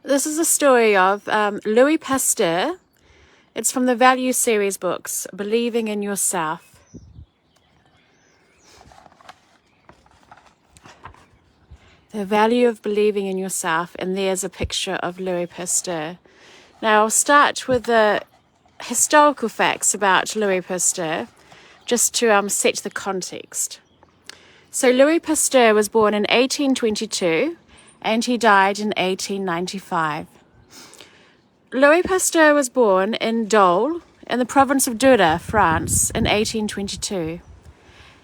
This is a story of Louis Pasteur. It's from the Value series books, Believing in Yourself. The value of believing in yourself, and there's a picture of Louis Pasteur. Now I'll start with the historical facts about Louis Pasteur, just to set the context. So Louis Pasteur was born in 1822 and he died in 1895. Louis Pasteur was born in Dole, in the province of Dura, France, in 1822.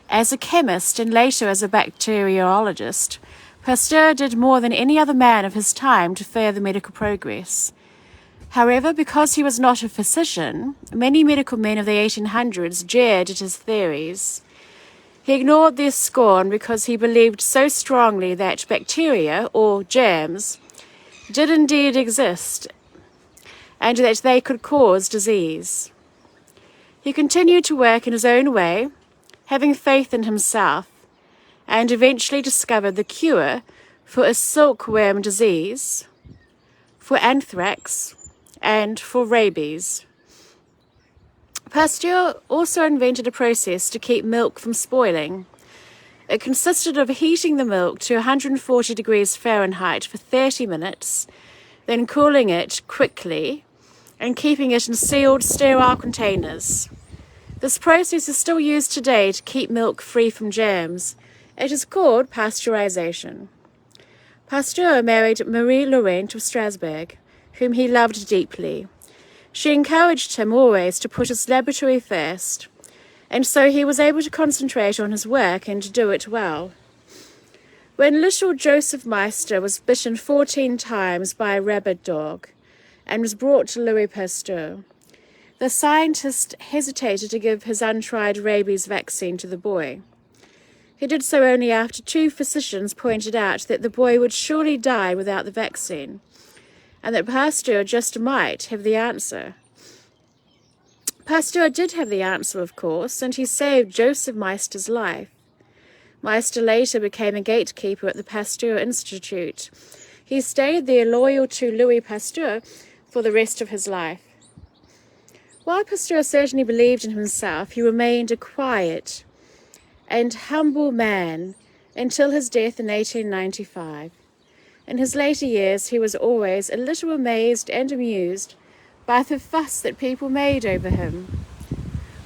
As a chemist and later as a bacteriologist, Pasteur did more than any other man of his time to further medical progress. However, because he was not a physician, many medical men of the 1800s jeered at his theories. He ignored their scorn because he believed so strongly that bacteria, or germs, did indeed exist, and that they could cause disease. He continued to work in his own way, having faith in himself, and eventually discovered the cure for a silkworm disease, for anthrax, and for rabies. Pasteur also invented a process to keep milk from spoiling. It consisted of heating the milk to 140 degrees Fahrenheit for 30 minutes, then cooling it quickly and keeping it in sealed, sterile containers. This process is still used today to keep milk free from germs. It is called pasteurization. Pasteur married Marie Laurent of Strasbourg, whom he loved deeply. She encouraged him always to put his laboratory first, and so he was able to concentrate on his work and to do it well. When little Joseph Meister was bitten 14 times by a rabid dog and was brought to Louis Pasteur, the scientist hesitated to give his untried rabies vaccine to the boy. He did so only after 2 physicians pointed out that the boy would surely die without the vaccine, and that Pasteur just might have the answer. Pasteur did have the answer, of course, and he saved Joseph Meister's life. Meister later became a gatekeeper at the Pasteur Institute. He stayed there loyal to Louis Pasteur for the rest of his life. While Pasteur certainly believed in himself, he remained a quiet and humble man until his death in 1895. In his later years, he was always a little amazed and amused by the fuss that people made over him.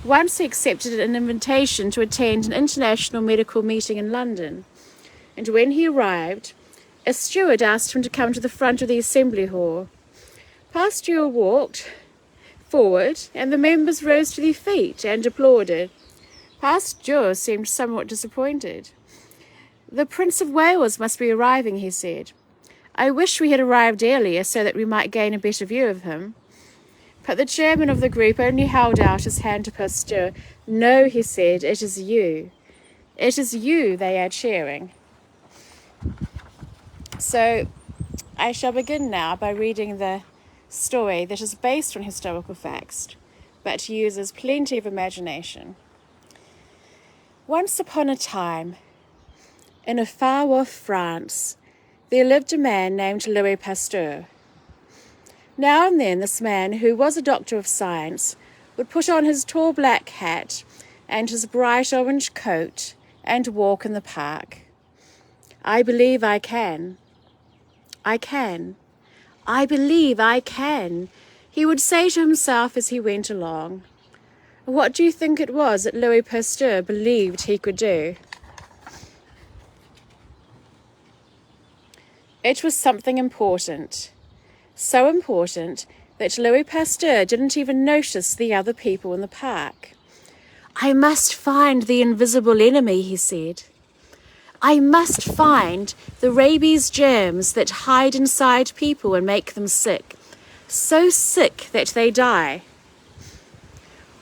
Once he accepted an invitation to attend an international medical meeting in London, and when he arrived, a steward asked him to come to the front of the assembly hall. Pasteur walked forward, and the members rose to their feet and applauded. Pasteur seemed somewhat disappointed. "The Prince of Wales must be arriving," he said. "I wish we had arrived earlier so that we might gain a better view of him." But the chairman of the group only held out his hand to Pasteur. "No," he said, "it is you. It is you they are cheering." So I shall begin now by reading the story that is based on historical facts, but uses plenty of imagination. Once upon a time, in a far-off France, there lived a man named Louis Pasteur. Now and then this man, who was a doctor of science, would put on his tall black hat and his bright orange coat and walk in the park. "I believe I can. I can. I believe I can," he would say to himself as he went along. What do you think it was that Louis Pasteur believed he could do? It was something important. So important that Louis Pasteur didn't even notice the other people in the park. "I must find the invisible enemy," he said. "I must find the rabies germs that hide inside people and make them sick, so sick that they die.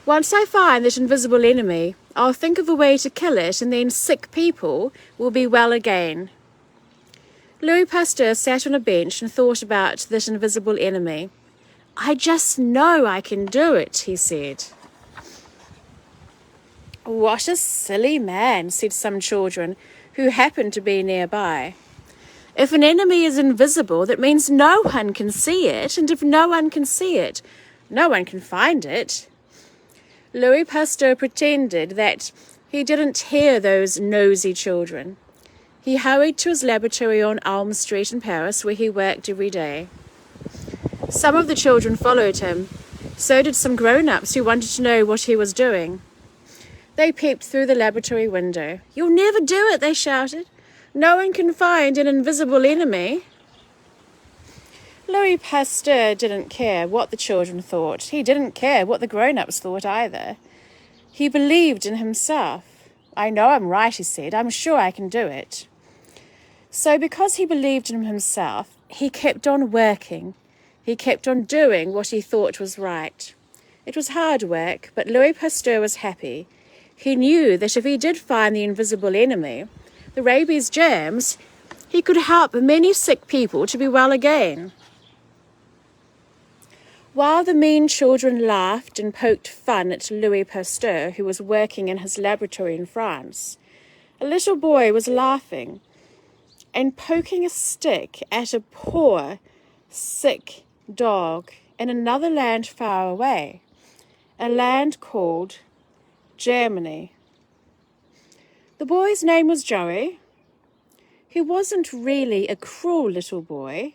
Once I find that invisible enemy, I'll think of a way to kill it, and then sick people will be well again." Louis Pasteur sat on a bench and thought about that invisible enemy. "I just know I can do it," he said. "What a silly man," said some children who happened to be nearby. If an enemy is invisible, that means no one can see it, and if no one can see it, no one can find it. Louis Pasteur pretended that he didn't hear those nosy children. He hurried to his laboratory on Elm Street in Paris, where he worked every day. Some of the children followed him. So did some grown-ups who wanted to know what he was doing. They peeped through the laboratory window. "You'll never do it," they shouted. "No one can find an invisible enemy." Louis Pasteur didn't care what the children thought. He didn't care what the grown-ups thought either. He believed in himself. "I know I'm right," he said. "I'm sure I can do it." So because he believed in himself, he kept on working. He kept on doing what he thought was right. It was hard work, but Louis Pasteur was happy. He knew that if he did find the invisible enemy, the rabies germs, he could help many sick people to be well again. While the mean children laughed and poked fun at Louis Pasteur, who was working in his laboratory in France, a little boy was laughing and poking a stick at a poor, sick dog in another land far away, a land called Germany. The boy's name was Joey. He wasn't really a cruel little boy.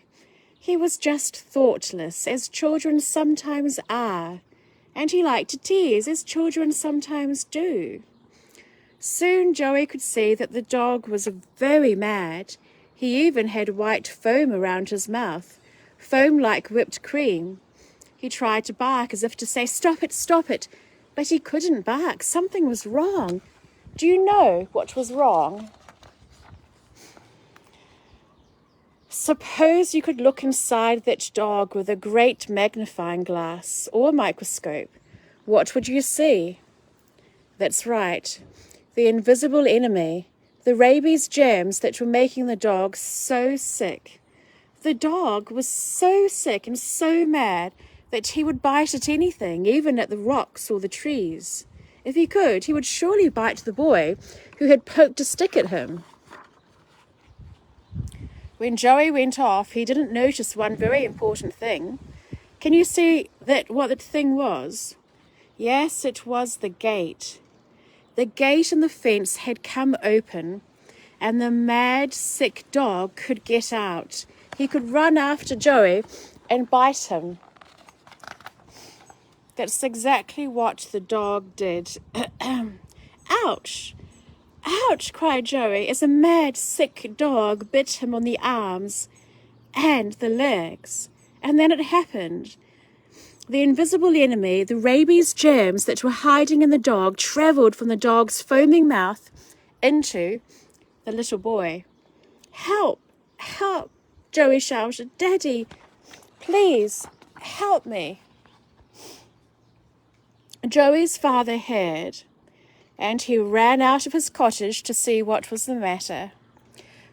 He was just thoughtless, as children sometimes are, and he liked to tease, as children sometimes do. Soon Joey could see that the dog was very mad. He even had white foam around his mouth, foam like whipped cream. He tried to bark as if to say, "Stop it," but he couldn't bark. Something was wrong. Do you know what was wrong? Suppose you could look inside that dog with a great magnifying glass or microscope. What would you see? That's right, the invisible enemy, the rabies germs that were making the dog so sick. The dog was so sick and so mad that he would bite at anything, even at the rocks or the trees. If he could, he would surely bite the boy who had poked a stick at him. When Joey went off, he didn't notice one very important thing. Can you see what that thing was? Yes, it was the gate. The gate in the fence had come open, and the mad, sick dog could get out. He could run after Joey and bite him. That's exactly what the dog did. Ouch! "Ouch!" cried Joey as a mad, sick dog bit him on the arms and the legs. And then it happened. The invisible enemy, the rabies germs that were hiding in the dog, travelled from the dog's foaming mouth into the little boy. "Help! Help!" Joey shouted. "Daddy, please help me." Joey's father heard, and he ran out of his cottage to see what was the matter.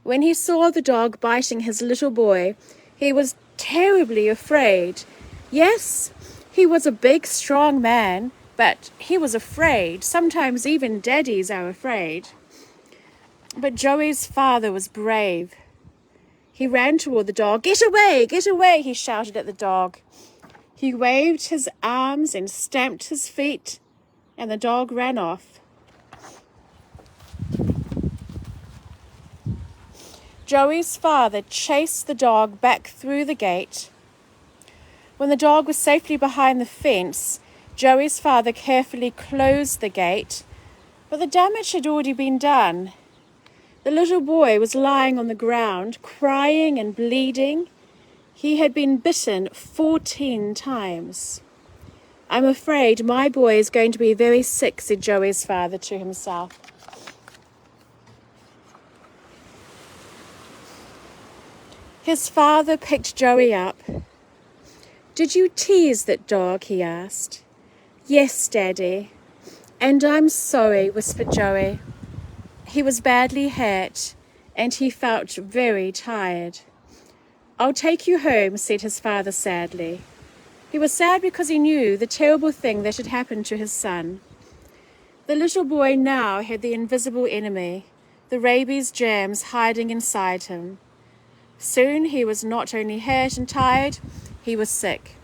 When he saw the dog biting his little boy, he was terribly afraid. Yes, he was a big, strong man, but he was afraid. Sometimes even daddies are afraid. But Joey's father was brave. He ran toward the dog. "Get away! Get away!" he shouted at the dog. He waved his arms and stamped his feet, and the dog ran off. Joey's father chased the dog back through the gate. When the dog was safely behind the fence, Joey's father carefully closed the gate, but the damage had already been done. The little boy was lying on the ground, crying and bleeding. He had been bitten 14 times. "I'm afraid my boy is going to be very sick," said Joey's father to himself. His father picked Joey up. "Did you tease that dog?" he asked. "Yes, Daddy." "And I'm sorry," whispered Joey. He was badly hurt, and he felt very tired. "I'll take you home," said his father sadly. He was sad because he knew the terrible thing that had happened to his son. The little boy now had the invisible enemy, the rabies germs hiding inside him. Soon he was not only hurt and tired, he was sick.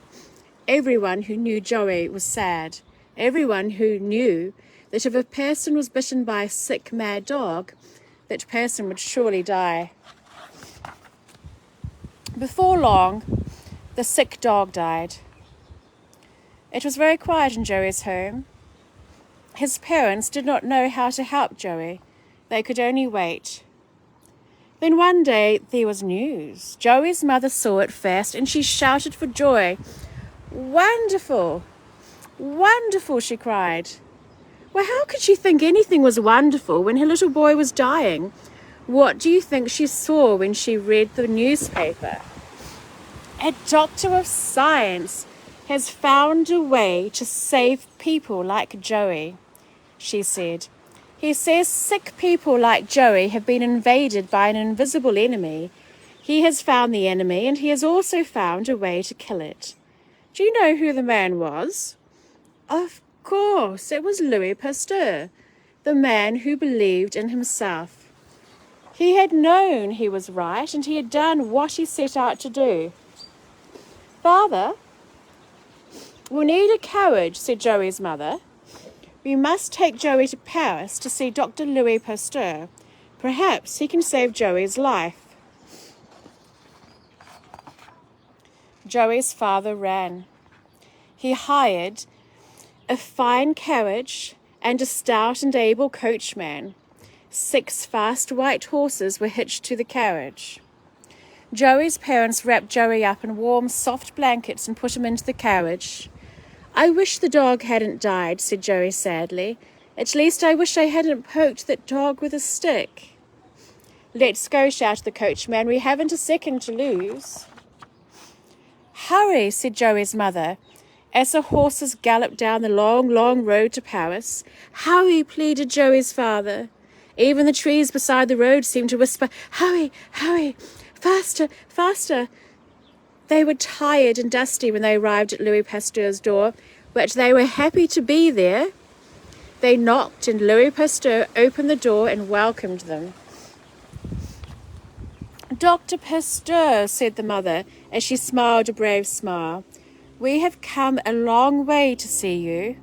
Everyone who knew Joey was sad. Everyone who knew that if a person was bitten by a sick, mad dog, that person would surely die. Before long, the sick dog died. It was very quiet in Joey's home. His parents did not know how to help Joey. They could only wait. Then one day there was news. Joey's mother saw it first and she shouted for joy. "Wonderful! Wonderful!" she cried. Well, how could she think anything was wonderful when her little boy was dying? What do you think she saw when she read the newspaper? A doctor of science has found a way to save people like Joey, she said. He says sick people like Joey have been invaded by an invisible enemy. He has found the enemy and he has also found a way to kill it. Do you know who the man was? Of course, it was Louis Pasteur, the man who believed in himself. He had known he was right and he had done what he set out to do. "Father, we need a carriage," said Joey's mother. "We must take Joey to Paris to see Dr. Louis Pasteur. Perhaps he can save Joey's life." Joey's father ran. He hired a fine carriage and a stout and able coachman. 6 fast white horses were hitched to the carriage. Joey's parents wrapped Joey up in warm, soft blankets and put him into the carriage. "I wish the dog hadn't died," said Joey sadly. "At least I wish I hadn't poked that dog with a stick." "Let's go," shouted the coachman. "We haven't a second to lose." "Hurry," said Joey's mother, as the horses galloped down the long, long road to Paris. "Hurry," pleaded Joey's father. Even the trees beside the road seemed to whisper, "Hurry, hurry, faster, faster." They were tired and dusty when they arrived at Louis Pasteur's door, but they were happy to be there. They knocked and Louis Pasteur opened the door and welcomed them. "Dr. Pasteur," said the mother as she smiled a brave smile, "we have come a long way to see you.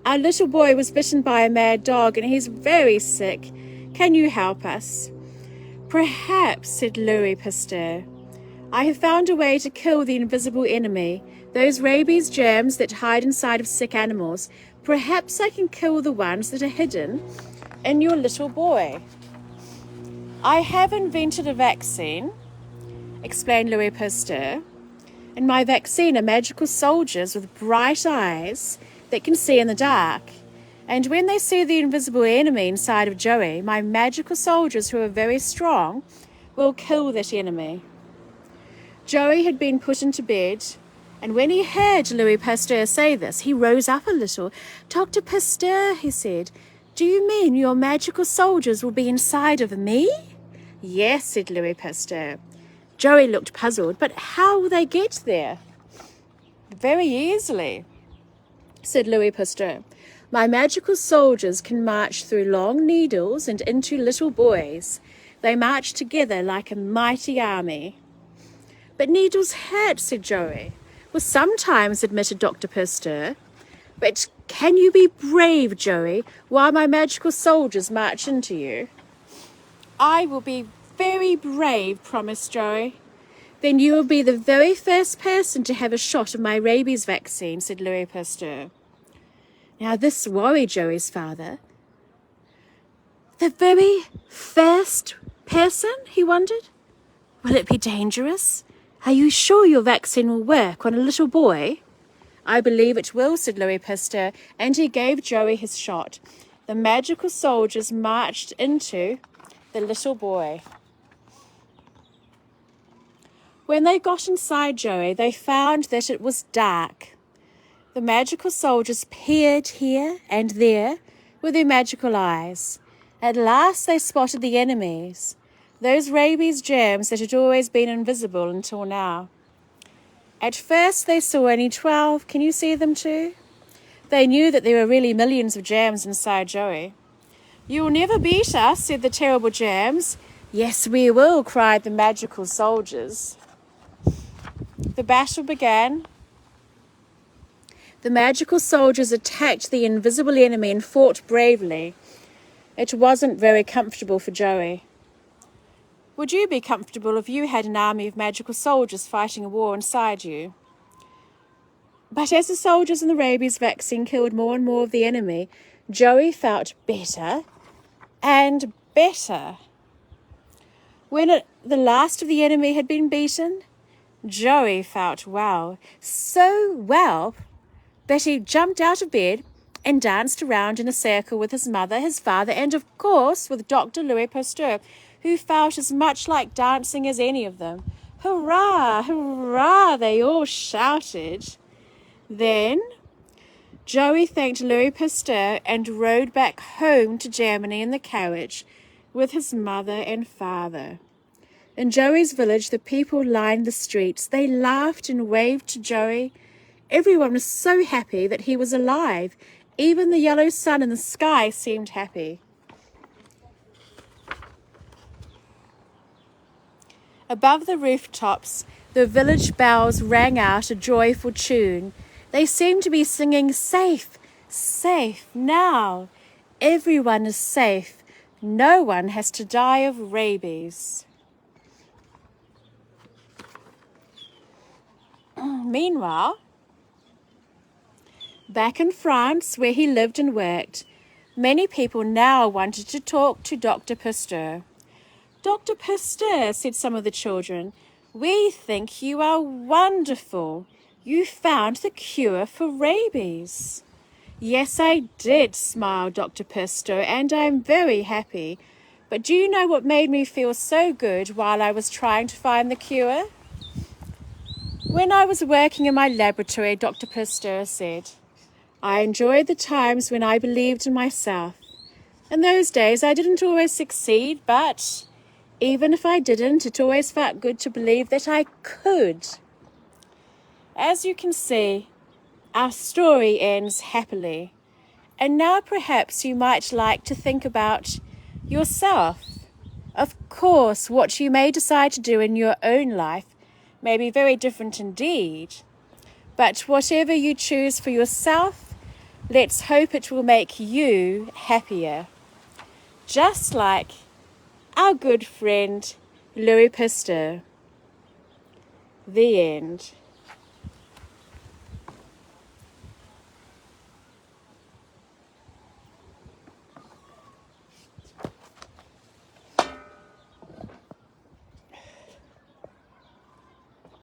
Our little boy was bitten by a mad dog and he's very sick. Can you help us?" "Perhaps," said Louis Pasteur. "I have found a way to kill the invisible enemy, those rabies germs that hide inside of sick animals. Perhaps I can kill the ones that are hidden in your little boy." "I have invented a vaccine," explained Louis Pasteur. "In my vaccine are magical soldiers with bright eyes that can see in the dark. And when they see the invisible enemy inside of Joey, my magical soldiers, who are very strong, will kill that enemy." Joey had been put into bed, and when he heard Louis Pasteur say this, he rose up a little. "Dr. Pasteur," he said, "do you mean your magical soldiers will be inside of me?" "Yes," said Louis Pasteur. Joey looked puzzled. "But how will they get there?" "Very easily," said Louis Pasteur. "My magical soldiers can march through long needles and into little boys. They march together like a mighty army." "But needles hurt," said Joey. "Well, sometimes," admitted Dr. Pasteur. "But can you be brave, Joey, while my magical soldiers march into you?" "I will be very brave," promised Joey. "Then you will be the very first person to have a shot of my rabies vaccine," said Louis Pasteur. Now this worried Joey's father. "The very first person?" he wondered. "Will it be dangerous? Are you sure your vaccine will work on a little boy?" "I believe it will," said Louis Pasteur, and he gave Joey his shot. The magical soldiers marched into the little boy. When they got inside Joey, they found that it was dark. The magical soldiers peered here and there with their magical eyes. At last they spotted the enemies, those rabies germs that had always been invisible until now. At first they saw only 12. Can you see them too? They knew that there were really millions of germs inside Joey. "You will never beat us," said the terrible germs. Yes, we will, cried the magical soldiers. The battle began. The magical soldiers attacked the invisible enemy and fought bravely. It wasn't very comfortable for Joey. Would you be comfortable if you had an army of magical soldiers fighting a war inside you? But as the soldiers and the rabies vaccine killed more and more of the enemy, Joey felt better and better. When the last of the enemy had been beaten, Joey felt well, so well that he jumped out of bed and danced around in a circle with his mother, his father, and of course with Dr. Louis Pasteur, who felt as much like dancing as any of them. Hurrah! Hurrah! They all shouted. Then Joey thanked Louis Pasteur and rode back home to Germany in the carriage with his mother and father. In Joey's village, the people lined the streets. They laughed and waved to Joey. Everyone was so happy that he was alive. Even the yellow sun in the sky seemed happy. Above the rooftops, the village bells rang out a joyful tune. They seemed to be singing, "Safe, safe, now. Everyone is safe. No one has to die of rabies." Meanwhile, back in France, where he lived and worked, many people now wanted to talk to Dr. Pasteur. "Dr. Pasteur," said some of the children, "we think you are wonderful. You found the cure for rabies." "Yes, I did," smiled Dr. Pasteur, "and I'm very happy. But do you know what made me feel so good while I was trying to find the cure?" "When I was working in my laboratory," Dr. Pasteur said, "I enjoyed the times when I believed in myself. In those days, I didn't always succeed, but even if I didn't, it always felt good to believe that I could." As you can see, our story ends happily. And now perhaps you might like to think about yourself. Of course, what you may decide to do in your own life may be very different indeed. But whatever you choose for yourself, let's hope it will make you happier. Just like our good friend Louis Pasteur. The end.